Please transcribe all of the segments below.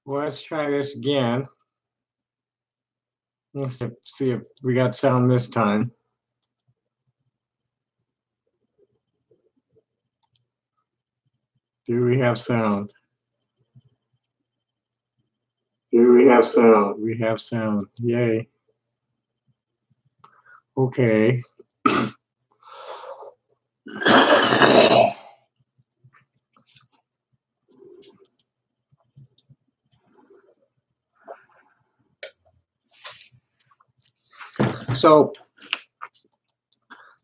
Well, let's try this again. Let's see if we got sound this time. Do we have sound? Do we have sound? We have sound. Yay. Okay. So,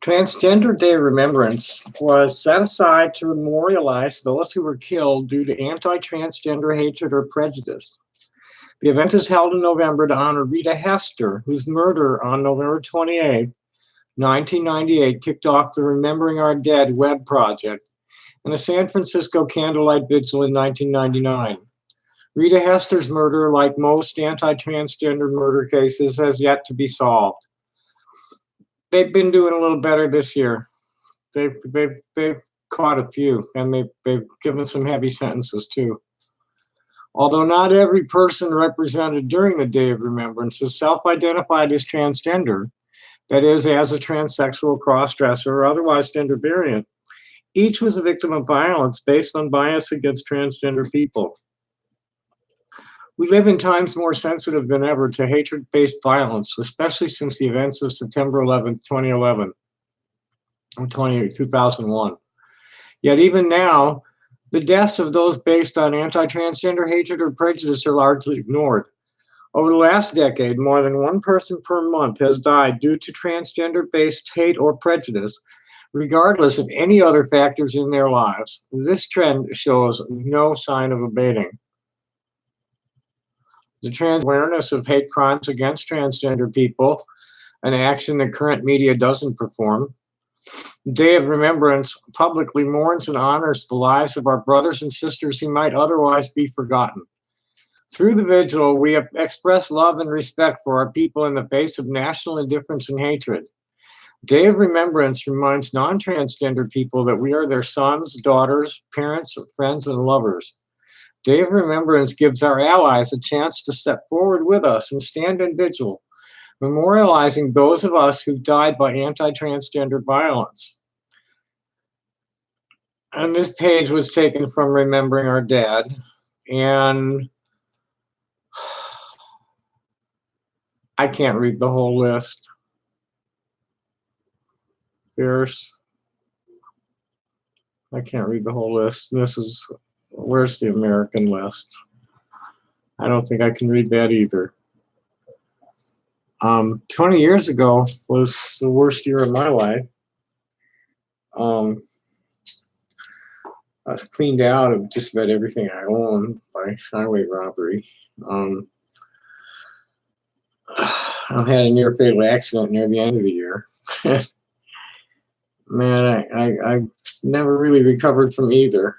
Transgender Day of Remembrance was set aside to memorialize those who were killed due to anti-transgender hatred or prejudice. The event is held in November to honor Rita Hester, whose murder on November 28, 1998, kicked off the Remembering Our Dead web project and a San Francisco candlelight vigil in 1999. Rita Hester's murder, like most anti-transgender murder cases, has yet to be solved. They've been doing a little better this year. They've caught a few, and they've given some heavy sentences too. Although not every person represented during the Day of Remembrance is self-identified as transgender, that is, as a transsexual, crossdresser, or otherwise gender variant, each was a victim of violence based on bias against transgender people. We live in times more sensitive than ever to hatred-based violence, especially since the events of September 11th, 2011, or 2001. Yet even now, the deaths of those based on anti-transgender hatred or prejudice are largely ignored. Over the last decade, more than one person per month has died due to transgender-based hate or prejudice, regardless of any other factors in their lives. This trend shows no sign of abating. The trans awareness of hate crimes against transgender people, an action the current media doesn't perform. The Day of Remembrance publicly mourns and honors the lives of our brothers and sisters who might otherwise be forgotten. Through the vigil, we have expressed love and respect for our people in the face of national indifference and hatred. Day of Remembrance reminds non-transgender people that we are their sons, daughters, parents, friends, and lovers. Day of Remembrance gives our allies a chance to step forward with us and stand in vigil, memorializing those of us who died by anti-transgender violence. And this page was taken from Remembering Our Dead, and I can't read the whole list. Fierce. I can't read the whole list. This is, where's the American list? I don't think I can read that either. 20 years ago was the worst year of my life. I was cleaned out of just about everything I owned by highway robbery. I had a near fatal accident near the end of the year. Man, I never really recovered from either,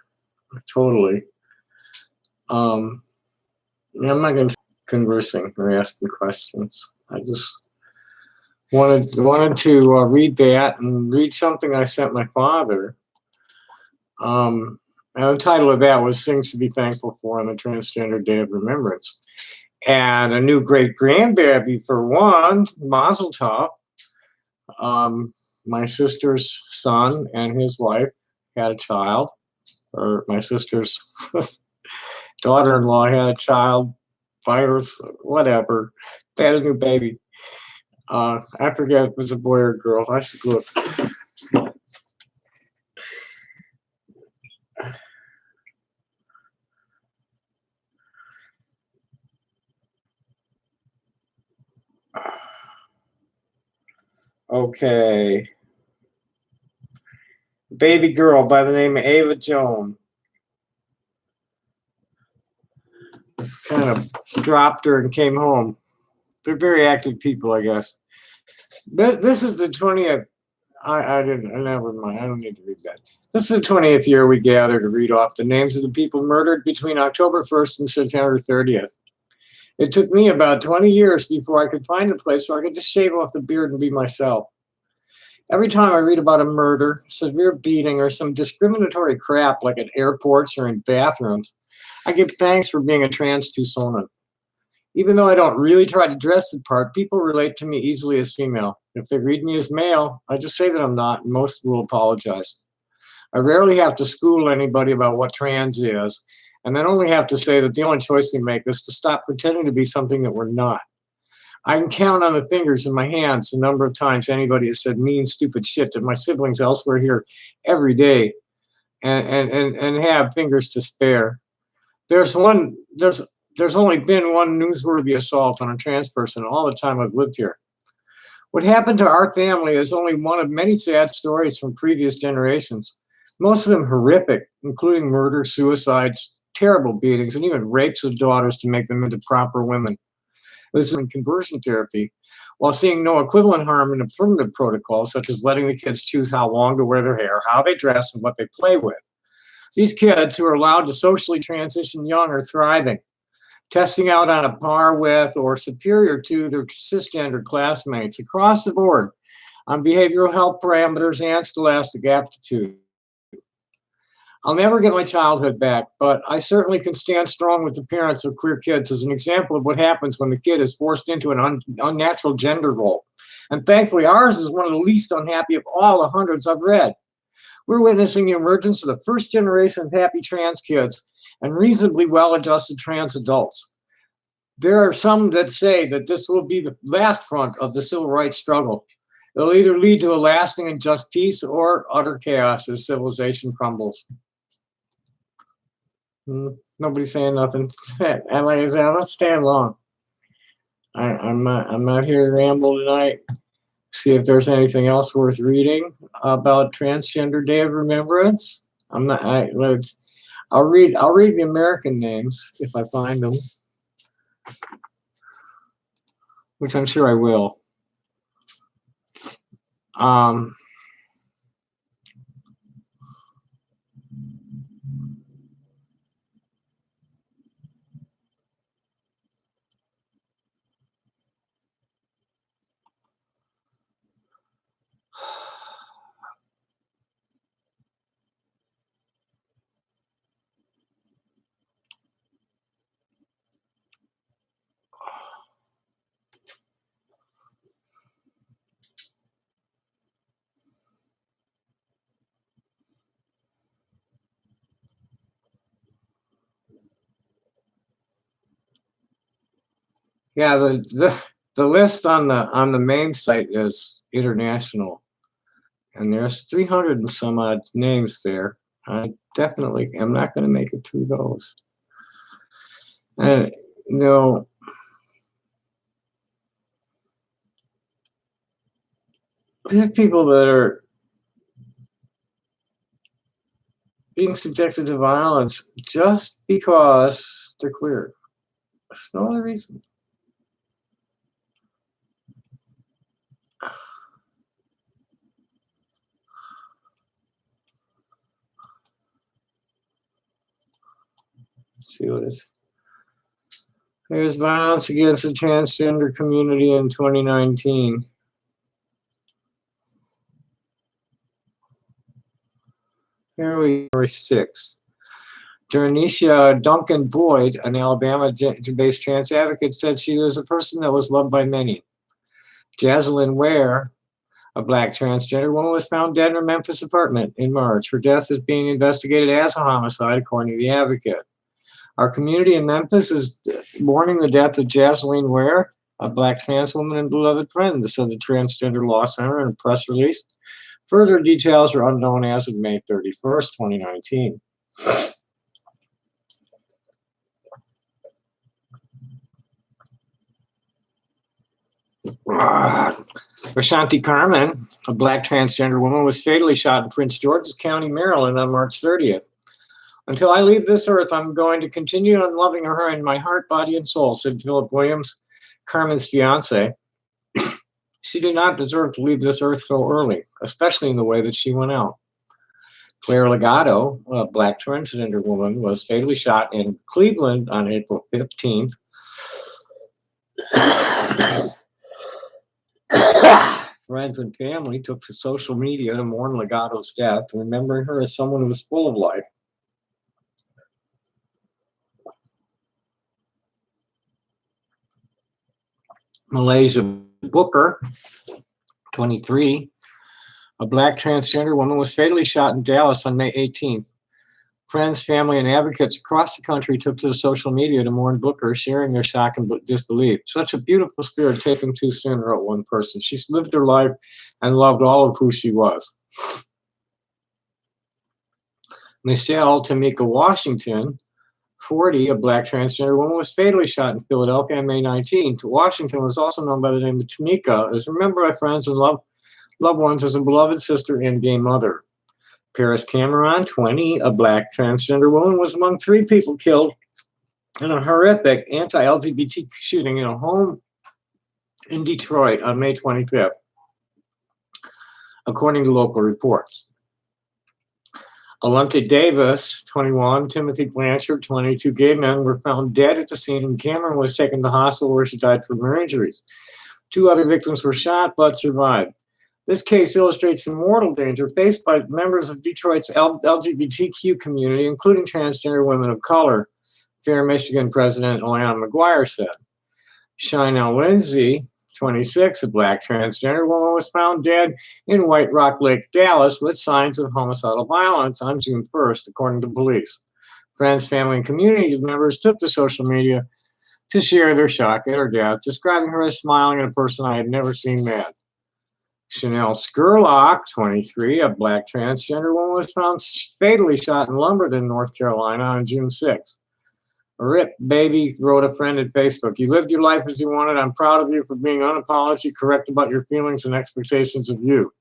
totally. I'm not going to conversing or asking questions. I just wanted to read that and read something I sent my father. And the title of that was Things to be Thankful for on the Transgender Day of Remembrance. And a new great-grandbaby for one, Mazel Tov. My sister's son and his wife had a child, or my sister's daughter-in-law had a child by her, whatever. They had a new baby. I forget if it was a boy or a girl. I should look. Okay. Baby girl by the name of Ava Joan. Kind of dropped her and came home. They're very active people, I guess. This is the 20th. Never mind. I don't need to read that. This is the 20th year we gather to read off the names of the people murdered between October 1st and September 30th. It took me about 20 years before I could find a place where I could just shave off the beard and be myself. Every time I read about a murder, severe beating, or some discriminatory crap like at airports or in bathrooms, I give thanks for being a trans Tucsonan. Even though I don't really try to dress the part, people relate to me easily as female. If they read me as male, I just say that I'm not, and most will apologize. I rarely have to school anybody about what trans is, and then only have to say that the only choice we make is to stop pretending to be something that we're not. I can count on the fingers in my hands the number of times anybody has said mean, stupid shit to my siblings elsewhere here every day, and have fingers to spare. There's one, there's only been one newsworthy assault on a trans person in all the time I've lived here. What happened to our family is only one of many sad stories from previous generations, most of them horrific, including murder, suicides, terrible beatings, and even rapes of daughters to make them into proper women. It was in conversion therapy, while seeing no equivalent harm in affirmative protocols, such as letting the kids choose how long to wear their hair, how they dress, and what they play with. These kids who are allowed to socially transition young are thriving, testing out on a par with or superior to their cisgender classmates across the board on behavioral health parameters and scholastic aptitude. I'll never get my childhood back, but I certainly can stand strong with the parents of queer kids as an example of what happens when the kid is forced into an unnatural gender role. And thankfully, ours is one of the least unhappy of all the hundreds I've read. We're witnessing the emergence of the first generation of happy trans kids and reasonably well-adjusted trans adults. There are some that say that this will be the last front of the civil rights struggle. It'll either lead to a lasting and just peace or utter chaos as civilization crumbles. Nobody's saying nothing. And like I said, I don't stand long. I'm not here to ramble tonight. See if there's anything else worth reading about Transgender Day of Remembrance. I'll read the American names if I find them, which I'm sure I will. Yeah, the list on the main site is international, and there's 300 and some odd names there. I definitely am not going to make it through those. And there are people that are being subjected to violence just because they're queer. There's no other reason. Let's see what is. There's violence against the transgender community in 2019. Here we are, 6th. Dernisha Duncan Boyd, an Alabama-based trans advocate, said she was a person that was loved by many. Jaslyn Ware, a Black transgender woman, was found dead in her Memphis apartment in March. Her death is being investigated as a homicide, according to the advocate. Our community in Memphis is mourning the death of Jaslyn Ware, a Black trans woman and beloved friend, said the Transgender Law Center in a press release. Further details are unknown as of May 31st, 2019. Rashanti Carmen, a Black transgender woman, was fatally shot in Prince George's County, Maryland on March 30th. Until I leave this earth, I'm going to continue on loving her in my heart, body, and soul, said Philip Williams, Carmen's fiance. She did not deserve to leave this earth so early, especially in the way that she went out. Claire Legato, a Black transgender woman, was fatally shot in Cleveland on April 15th. Friends and family took to social media to mourn Legato's death, remembering her as someone who was full of life. Malaysia Booker, 23. A black transgender woman was fatally shot in Dallas on May 18th. Friends, family, and advocates across the country took to the social media to mourn Booker, sharing their shock and disbelief. Such a beautiful spirit taken too soon, wrote one person. She's lived her life and loved all of who she was. Michelle Tamika Washington, 40, a black transgender woman, was fatally shot in Philadelphia on May 19th. Washington was also known by the name of Tamika, is remembered by friends and loved ones as a beloved sister and gay mother. Paris Cameron, 20, a black transgender woman, was among 3 people killed in a horrific anti-LGBT shooting in a home in Detroit on May 25th, according to local reports. Alunte Davis, 21, Timothy Blanchard, 22 gay men were found dead at the scene, and Cameron was taken to the hospital where she died from her injuries. 2 other victims were shot but survived. This case illustrates the mortal danger faced by members of Detroit's LGBTQ community, including transgender women of color, Fair Michigan President Leon McGuire said. Shynell Lindsay, 26, a black transgender woman, was found dead in White Rock Lake, Dallas, with signs of homicidal violence on June 1st, according to police. Friends, family, and community members took to social media to share their shock at her death, describing her as smiling and a person I had never seen mad. Chanel Skurlock, 23, a black transgender woman, was found fatally shot in Lumberton, North Carolina on June 6th. Rip, baby, wrote a friend at Facebook. You lived your life as you wanted. I'm proud of you for being unapologetically correct about your feelings and expectations of you.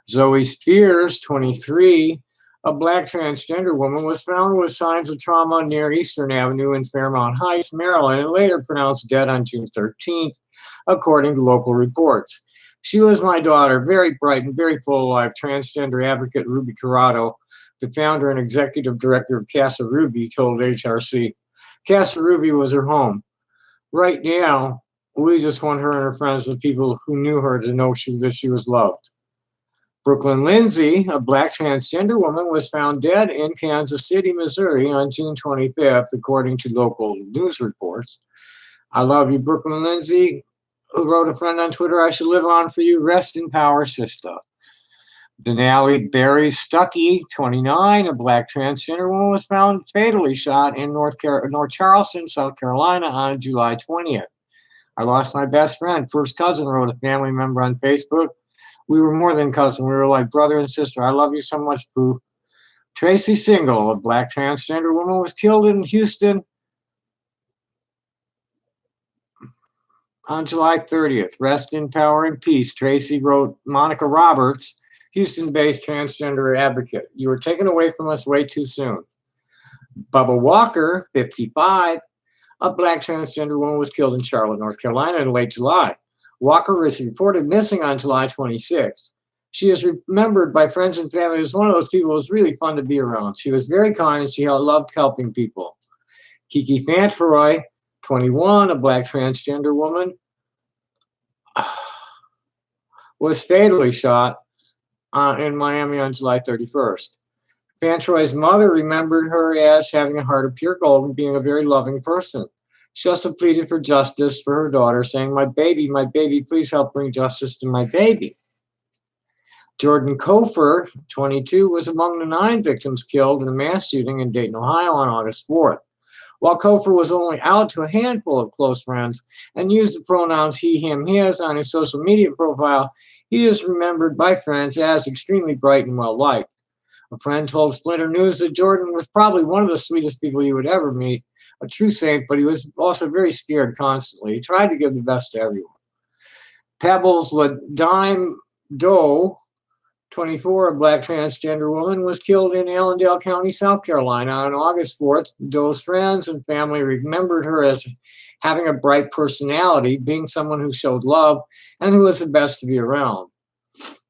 Zoe Spears, 23, a black transgender woman, was found with signs of trauma near Eastern Avenue in Fairmount Heights, Maryland, and later pronounced dead on June 13th, according to local reports. She was my daughter, very bright and very full of life, transgender advocate Ruby Corrado, the founder and executive director of Casa Ruby, told HRC. Casa Ruby was her home. Right now, we just want her and her friends, the people who knew her, to know that she was loved. Brooklyn Lindsay, a black transgender woman, was found dead in Kansas City, Missouri on June 25th, according to local news reports. I love you, Brooklyn Lindsay, who wrote a friend on Twitter, I should live on for you. Rest in power, sister. Denali Barry Stuckey, 29, a black transgender woman, was found fatally shot in North Charleston, South Carolina on July 20th. I lost my best friend, first cousin, wrote a family member on Facebook. We were more than cousin. We were like brother and sister. I love you so much, Boo. Tracy Single, a black transgender woman, was killed in Houston on July 30th. Rest in power and peace, Tracy, wrote Monica Roberts, Houston-based transgender advocate. You were taken away from us way too soon. Bubba Walker, 55, a black transgender woman, was killed in Charlotte, North Carolina in late July. Walker was reported missing on July 26th. She is remembered by friends and family as one of those people who was really fun to be around. She was very kind and she loved helping people. Kiki Fantleroy, 21, a black transgender woman, was fatally shot in Miami on July 31st. Fantleroy's mother remembered her as having a heart of pure gold and being a very loving person. She also pleaded for justice for her daughter, saying, my baby, please help bring justice to my baby. Jordan Kofer, 22, was among the 9 victims killed in a mass shooting in Dayton, Ohio on August 4th. While Kofer was only out to a handful of close friends and used the pronouns he, him, his on his social media profile, he is remembered by friends as extremely bright and well-liked. A friend told Splinter News that Jordan was probably one of the sweetest people you would ever meet, a true saint, but he was also very scared constantly. He tried to give the best to everyone. Pebbles LaDime Doe, 24, a black transgender woman, was killed in Allendale County, South Carolina on August 4th. Doe's friends and family remembered her as having a bright personality, being someone who showed love, and who was the best to be around.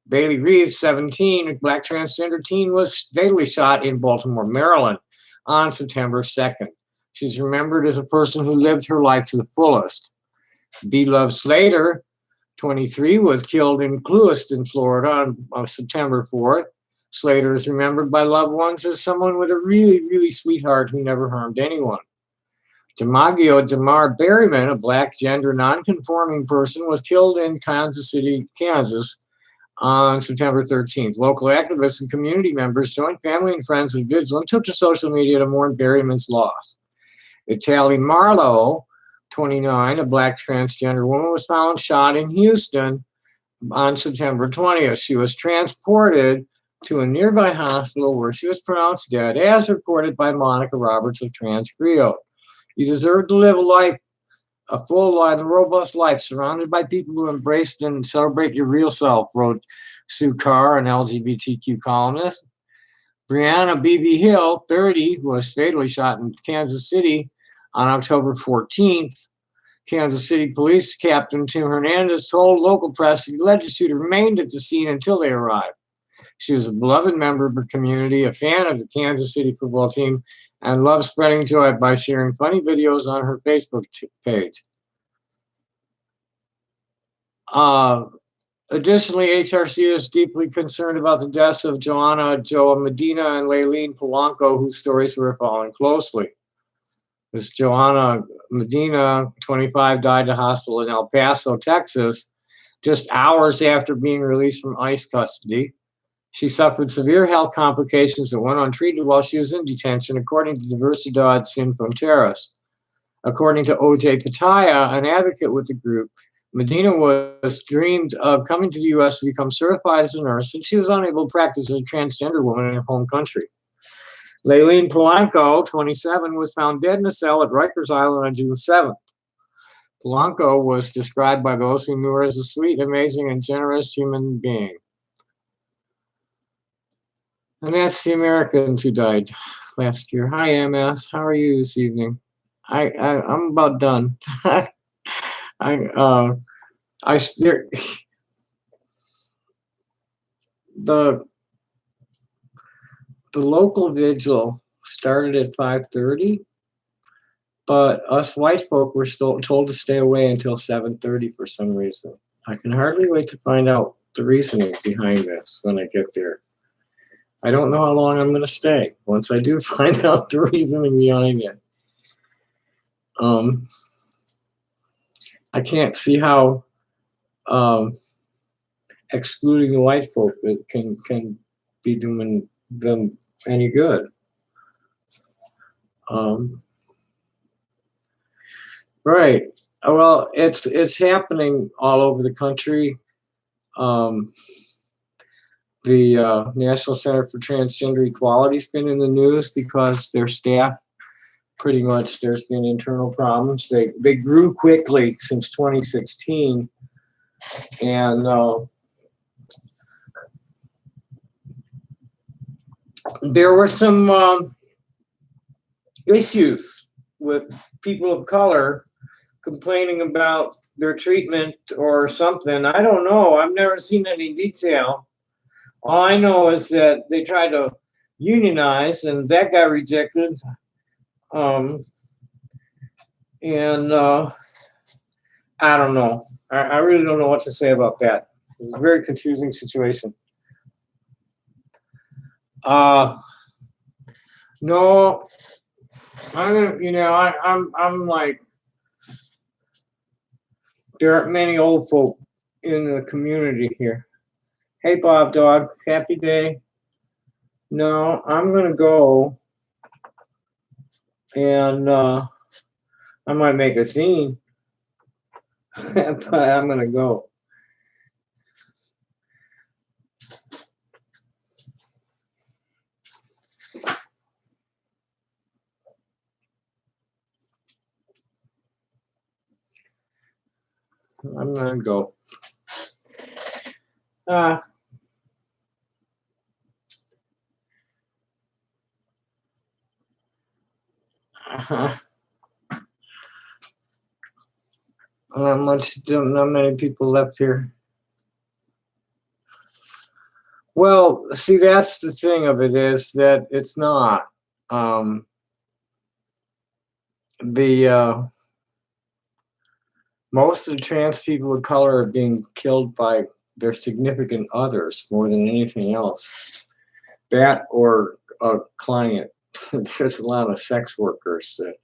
Bailey Reeves, 17, a black transgender teen, was fatally shot in Baltimore, Maryland on September 2nd. She's remembered as a person who lived her life to the fullest. B. Love Slater, 23, was killed in Clewiston, Florida on September 4th. Slater is remembered by loved ones as someone with a really, really sweet heart who never harmed anyone. DiMaggio Jamar Berryman, a black gender nonconforming person, was killed in Kansas City, Kansas on September 13th. Local activists and community members joined family and friends in vigil and took to social media to mourn Berryman's loss. Italy Marlowe, 29, a black transgender woman, was found shot in Houston on September 20th. She was transported to a nearby hospital where she was pronounced dead, as reported by Monica Roberts of Transgrio. You deserve to live a life, a full life, a robust life, surrounded by people who embrace and celebrate your real self, wrote Sue Carr, an LGBTQ columnist. Brianna B.B. Hill, 30, was fatally shot in Kansas City on October 14th. Kansas City Police Captain Tim Hernandez told local press the alleged shooter remained at the scene until they arrived. She was a beloved member of her community, a fan of the Kansas City football team, and loved spreading joy by sharing funny videos on her Facebook page. Additionally, HRC is deeply concerned about the deaths of Joanna Joa Medina and Laylene Polanco, whose stories we're following closely. This Joanna Medina, 25, died at a hospital in El Paso, Texas, just hours after being released from ICE custody. She suffered severe health complications that went untreated while she was in detention, according to Diversidad Sin Fronteras. According to OJ Pataya, an advocate with the group, Medina was dreamed of coming to the U.S. to become certified as a nurse, and she was unable to practice as a transgender woman in her home country. Laylene Polanco, 27, was found dead in a cell at Rikers Island on June 7th. Polanco was described by those who knew her as a sweet, amazing, and generous human being. And that's the Americans who died last year. Hi, MS. How are you this evening? I'm about done. The local vigil started at 5:30, but us white folk were still told to stay away until 7:30 for some reason. I can hardly wait to find out the reasoning behind this when I get there. I don't know how long I'm going to stay once I do find out the reasoning behind it. I can't see how excluding the white folk can be doing them any good. Right. Well, it's happening all over the country. The National Center for Transgender Equality has been in the news because their staff, pretty much, there's been internal problems. They grew quickly since 2016, and there were some issues with people of color complaining about their treatment or something. I don't know. I've never seen any detail. All I know is that they tried to unionize, and that got rejected. I don't know. I really don't know what to say about that. It's a very confusing situation. No, I'm like, there aren't many old folk in the community here. Hey, Bob Dog, happy day. No, I'm gonna go, and I might make a scene, but I'm gonna go. I'm gonna go. Not many people left here. Well, see, that's the thing of it, is that it's not. Most of the trans people of color are being killed by their significant others more than anything else. That or a client. There's a lot of sex workers that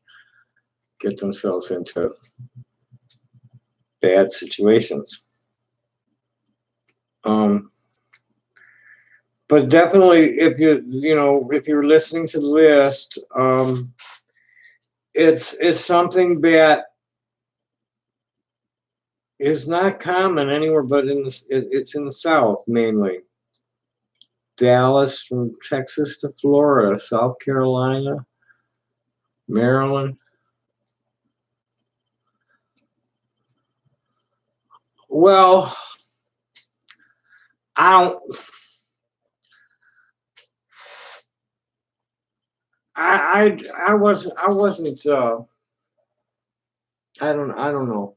get themselves into bad situations. But definitely, if if you're listening to the list, it's something that is not common anywhere, but it's in the South mainly. Dallas, from Texas to Florida, South Carolina, Maryland. Well, I don't. I wasn't. I don't know.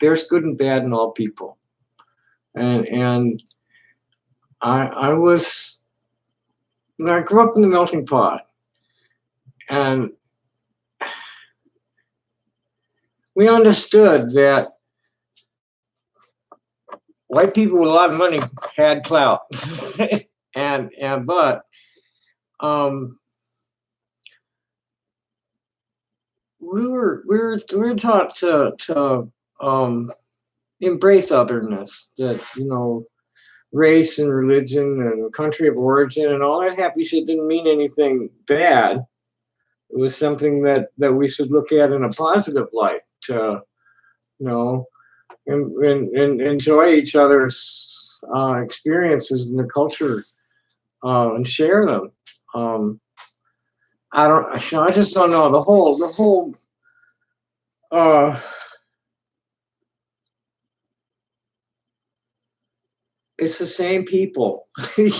There's good and bad in all people, and I was. I grew up in the melting pot, and we understood that white people with a lot of money had clout, but we were taught to embrace otherness, that race and religion and country of origin and all that happy shit didn't mean anything bad. It was something that we should look at in a positive light, to and enjoy each other's experiences in the culture, and share them. I just don't know, the whole it's the same people. You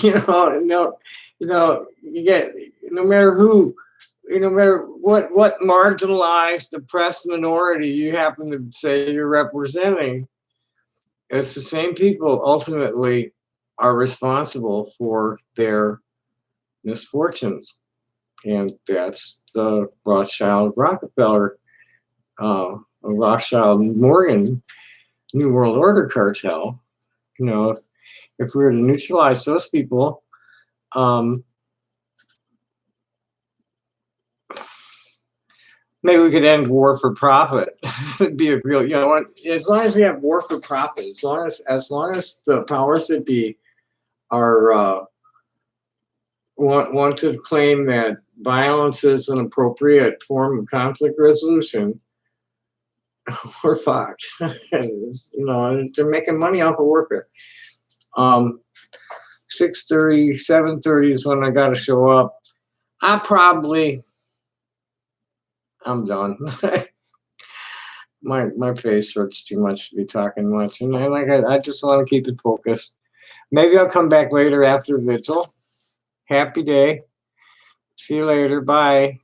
get, no matter who, no matter what marginalized, oppressed minority you happen to say you're representing, it's the same people ultimately are responsible for their misfortunes. And that's the Rothschild Rockefeller, Rothschild Morgan New World Order cartel. If we were to neutralize those people, maybe we could end war for profit. It'd be a real, as long as we have war for profit, as long as the powers that be are want to claim that violence is an appropriate form of conflict resolution, we're fucked. They're making money off of warfare. 6:30, 7:30 is when I got to show up. I'm done. My face hurts too much to be talking much, and I just want to keep it focused. Maybe I'll come back later after vigil. Happy day. See you later. Bye.